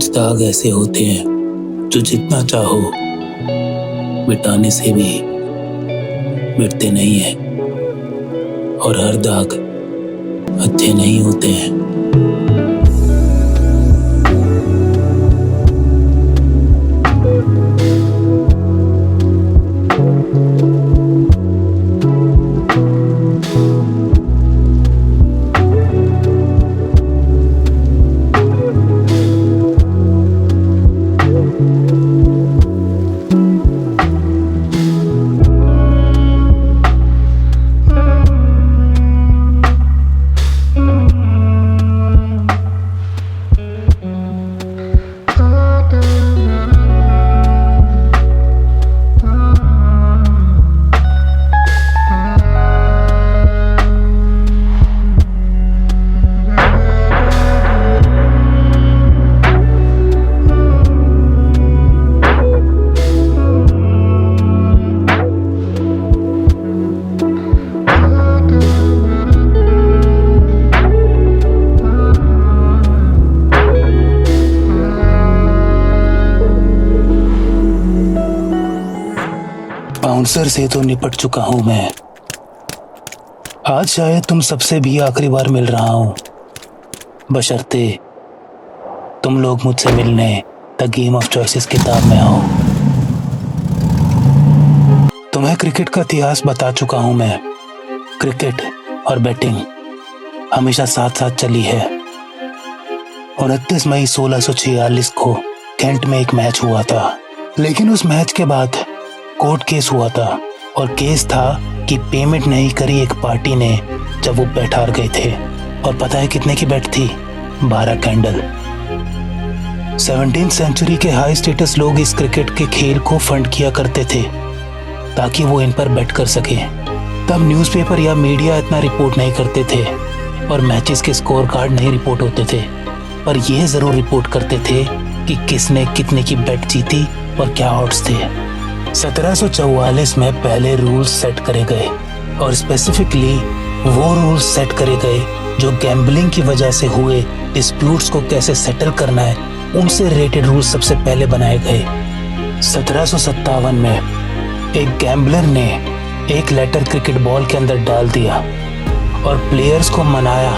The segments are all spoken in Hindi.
कुछ दाग ऐसे होते हैं जो जितना चाहो मिटाने से भी मिटते नहीं हैं, और हर दाग अच्छे नहीं होते हैं। बाउंसर से तो निपट चुका हूं मैं, आज शायद तुम सबसे भी आखिरी बार मिल रहा हूं, बशर्ते तुम लोग मुझसे मिलने द गेम ऑफ चॉइसेस किताब में आओ। तुम्हें क्रिकेट का इतिहास बता चुका हूं मैं। क्रिकेट और बैटिंग हमेशा साथ साथ चली है। 29 मई 1646 को कैंट में एक मैच हुआ था, लेकिन उस मैच के बाद कोर्ट केस हुआ था, और केस था कि पेमेंट नहीं करी एक पार्टी ने जब वो बैट हार गए थे। और पता है कितने की बैट थी? 12 कैंडल। 17वीं सेंचुरी के हाई स्टेटस लोग इस क्रिकेट के खेल को फंड किया करते थे ताकि वो इन पर बेट कर सके। तब न्यूज़पेपर या मीडिया इतना रिपोर्ट नहीं करते थे और मैचेस के स्कोर कार्ड नहीं रिपोर्ट होते थे, पर यह जरूर रिपोर्ट करते थे कि किसने कितने की बेट जीती और क्या ऑड्स थे। 1744 में पहले रूल्स सेट करे गए, और स्पेसिफिकली वो रूल्स सेट करे गए जो गैम्बलिंग की वजह से हुए डिस्प्यूट्स को कैसे सेटल करना है, उनसे रिलेटेड रूल्स सबसे पहले बनाए गए। 1757 में एक गैम्बलर ने एक लेटर क्रिकेट बॉल के अंदर डाल दिया और प्लेयर्स को मनाया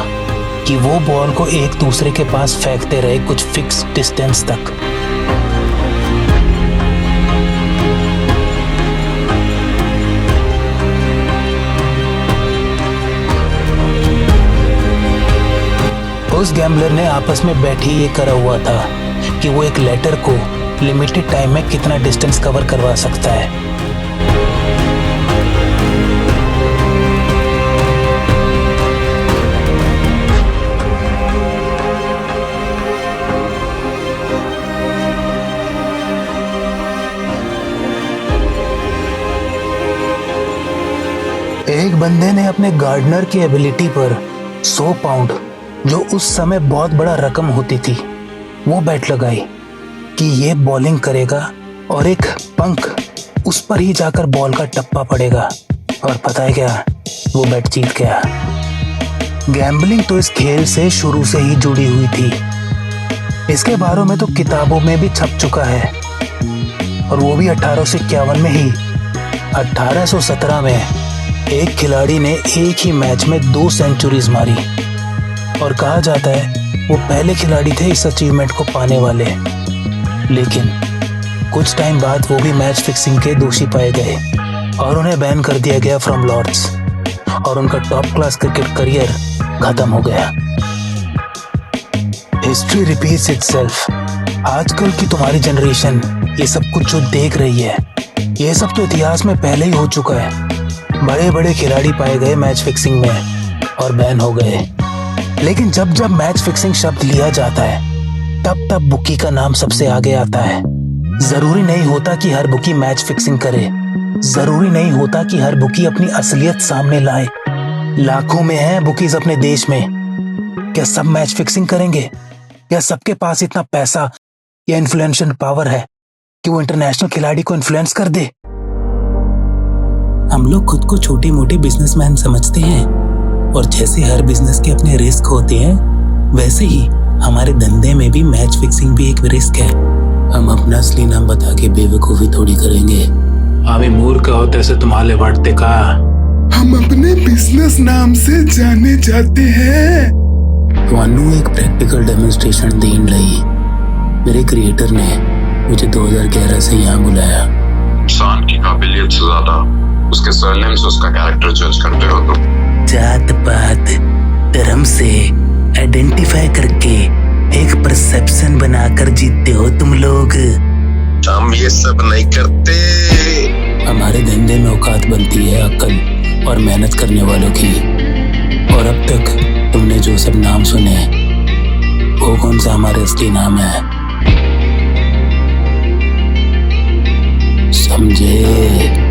कि वो बॉल को एक दूसरे के पास फेंकते रहे कुछ फिक्स डिस्टेंस तक। उस गैम्बलर ने आपस में बैठ ही ये करा हुआ था कि वो एक लेटर को लिमिटेड टाइम में कितना डिस्टेंस कवर करवा सकता है। एक बंदे ने अपने गार्डनर की एबिलिटी पर 100 पाउंड, जो उस समय बहुत बड़ा रकम होती थी, वो बैट लगाई कि ये बॉलिंग करेगा और एक पंख उस पर ही जाकर बॉल का टप्पा पड़ेगा। और पता है क्या? वो बैट जीत गया। गैम्बलिंग तो इस खेल से शुरू से ही जुड़ी हुई थी। इसके बारे में तो किताबों में भी छप चुका है, और वो भी 1851 में ही। 1817 में एक खिलाड़ी ने एक ही मैच में 2 सेंचुरीज मारी, और कहा जाता है वो पहले खिलाड़ी थे इस अचीवमेंट को पाने वाले। लेकिन कुछ टाइम बाद वो भी मैच फिक्सिंग के दोषी पाए गए और उन्हें बैन कर दिया गया फ्रॉम लॉर्ड्स, और उनका टॉप क्लास क्रिकेट करियर खत्म हो गया। History repeats itself. आजकल की तुम्हारी जनरेशन ये सब कुछ जो देख रही है, ये सब तो इतिहास में पहले ही हो चुका है। बड़े बड़े खिलाड़ी पाए गए मैच फिक्सिंग में और बैन हो गए। लेकिन जब जब मैच फिक्सिंग शब्द लिया जाता है, तब तब बुकी का नाम सबसे आगे आता है। जरूरी नहीं होता कि हर बुकी मैच फिक्सिंग करे, जरूरी नहीं होता कि हर बुकी अपनी असलियत सामने लाए। लाखों में हैं बुकीज अपने देश में। क्या सब मैच फिक्सिंग करेंगे? क्या सबके पास इतना पैसा या इन्फ्लुएंशियल पावर है कि वो इंटरनेशनल खिलाड़ी को इन्फ्लुएंस कर दे? हम लोग खुद को छोटी मोटी बिजनेसमैन समझते हैं, और जैसे हर बिजनेस के अपने रिस्क होते हैं, वैसे ही हमारे धंधे में भी मैच फिक्सिंग भी एक रिस्क है। हम अपना असली नाम बता के बेवकूफी थोड़ी करेंगे। आम्ही मूर्ख आहोत ऐसे तुम्हाला वाटते का? हम अपने बिजनेस नाम से जाने जाते हैं। वानू एक प्रैक्टिकल डेमोन्स्ट्रेशन देन रही। मेरे क्रिएटर ने मुझे 2011 से यहाँ बुलाया। इंसान की काबिलियत से ज्यादा उसके सरनेम से उसका कैरेक्टर जज करते हो तुम। जात पात धर्म से आइडेंटिफाई करके एक परसेप्शन बनाकर जीतते हो तुम लोग। हम ये सब नहीं करते। हमारे धंधे में औकात बनती है अक्ल और मेहनत करने वालों की। और अब तक तुमने जो सब नाम सुने वो कौन सा हमारे असली नाम है, समझे?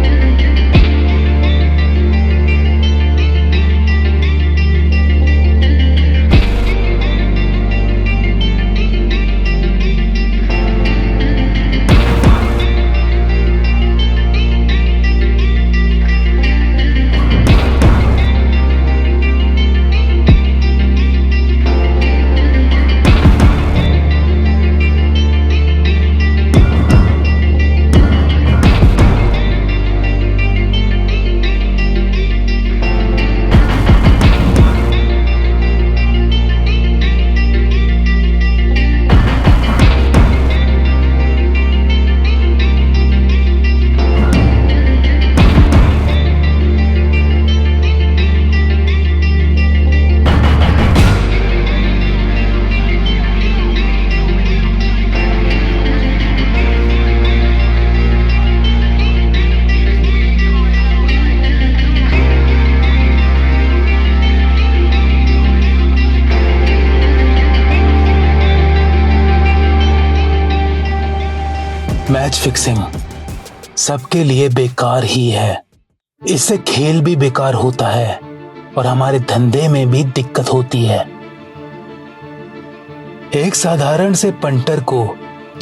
मैच फिक्सिंग सबके लिए बेकार ही है। इससे खेल भी बेकार होता है और हमारे धंधे में भी दिक्कत होती है। एक साधारण से पंटर को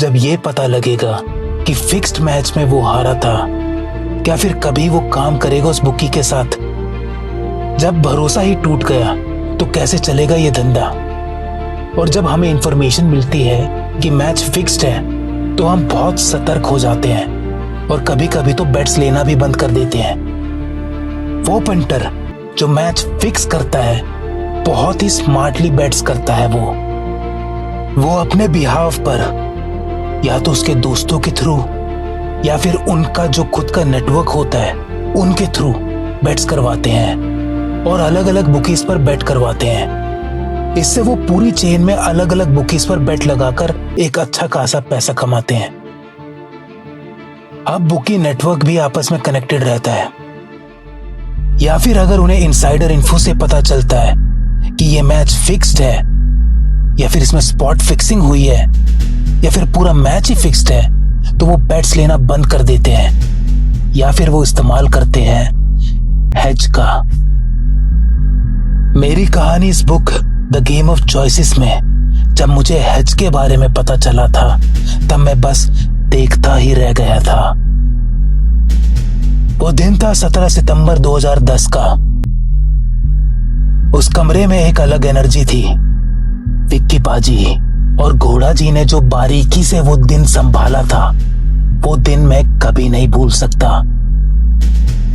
जब ये पता लगेगा कि फिक्स्ड मैच में वो हारा था, क्या फिर कभी वो काम करेगा उस बुकी के साथ? जब भरोसा ही टूट गया तो कैसे चलेगा ये धंधा? और जब हमें इंफॉर्मेशन मिलती है कि मैच फिक्स्ड है तो हम बहुत सतर्क हो जाते हैं और कभी कभी तो बेट्स लेना भी बंद कर देते हैं। वो पंटर जो मैच फिक्स करता है बहुत ही स्मार्टली बेट्स करता है। वो अपने बिहाफ पर या तो उसके दोस्तों के थ्रू या फिर उनका जो खुद का नेटवर्क होता है उनके थ्रू बेट्स करवाते हैं और अलग अलग बुकीज पर बेट करवाते हैं। इससे वो पूरी चेन में अलग अलग बुकीज पर बेट लगाकर एक अच्छा खासा पैसा कमाते हैं। अब बुकी नेटवर्क भी आपस में कनेक्टेड रहता है, या फिर अगर उन्हें इनसाइडर इन्फो से पता चलता है कि ये मैच फिक्स्ड है या फिर इसमें स्पॉट फिक्सिंग हुई है या फिर पूरा मैच ही फिक्स्ड है, तो वो बेट्स लेना बंद कर देते हैं या फिर वो इस्तेमाल करते हैं हेज का। मेरी कहानी इस book the game of choices में जब मुझे हेज के बारे में पता चला था तब मैं बस देखता ही रह गया था। वो दिन था 17 सितंबर 2010 का। उस कमरे में एक अलग एनर्जी थी। विक्की पाजी और घोड़ा जी ने जो बारीकी से वो दिन संभाला था वो दिन मैं कभी नहीं भूल सकता।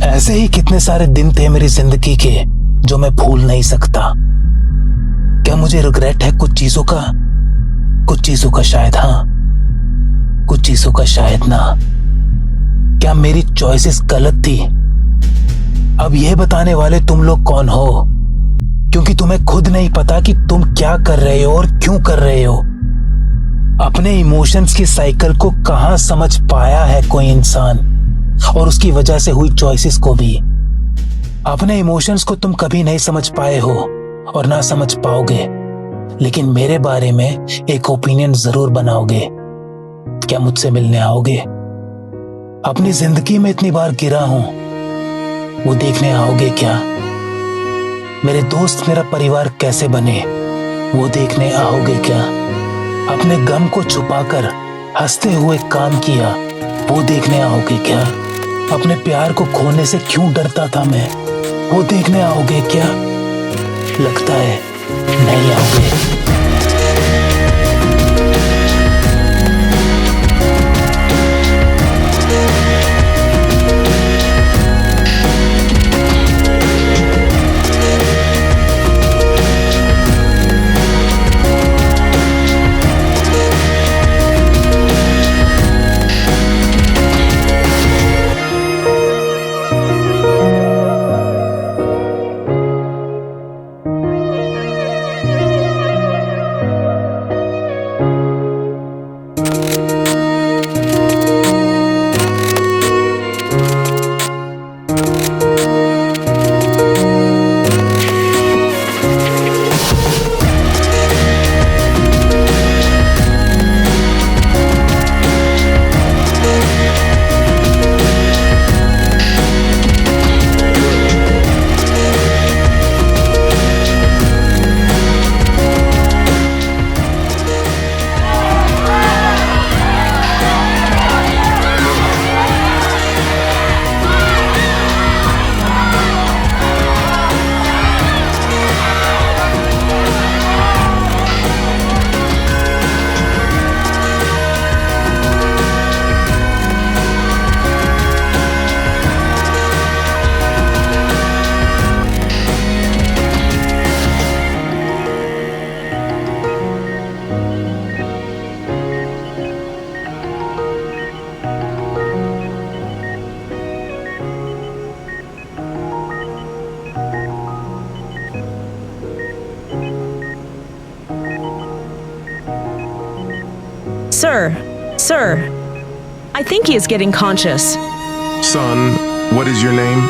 ऐसे ही कितने सारे दिन थे मेरी जिंदगी के जो मैं भूल नहीं सकता। क्या मुझे रिग्रेट है कुछ चीजों का? कुछ चीजों का शायद हाँ, कुछ चीजों का शायद ना। क्या मेरी चॉइसेस गलत थी? अब यह बताने वाले तुम लोग कौन हो, क्योंकि तुम्हें खुद नहीं पता कि तुम क्या कर रहे हो और क्यों कर रहे हो। अपने इमोशंस की साइकिल को कहां समझ पाया है कोई इंसान, और उसकी वजह से हुई चॉइसेस को भी। अपने इमोशंस को तुम कभी नहीं समझ पाए हो और ना समझ पाओगे, लेकिन मेरे बारे में एक ओपिनियन जरूर बनाओगे। क्या मुझसे मिलने आओगे? अपनी जिंदगी में इतनी बार गिरा हूं, वो देखने आओगे क्या? मेरे दोस्त मेरा परिवार कैसे बने, वो देखने आओगे क्या? अपने गम को छुपाकर हंसते हुए काम किया, वो देखने आओगे क्या? अपने प्यार को खोने से क्यों डरता था मैं, वो देखने आओगे क्या? लगता है नहीं आओगे। Sir, I think he is getting conscious. Son, what is your name?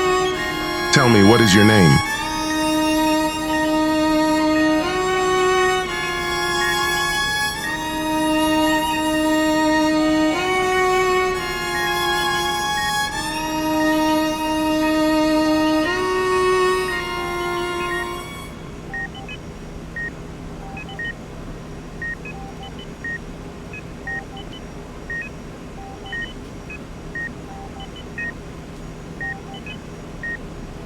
Tell me, what is your name?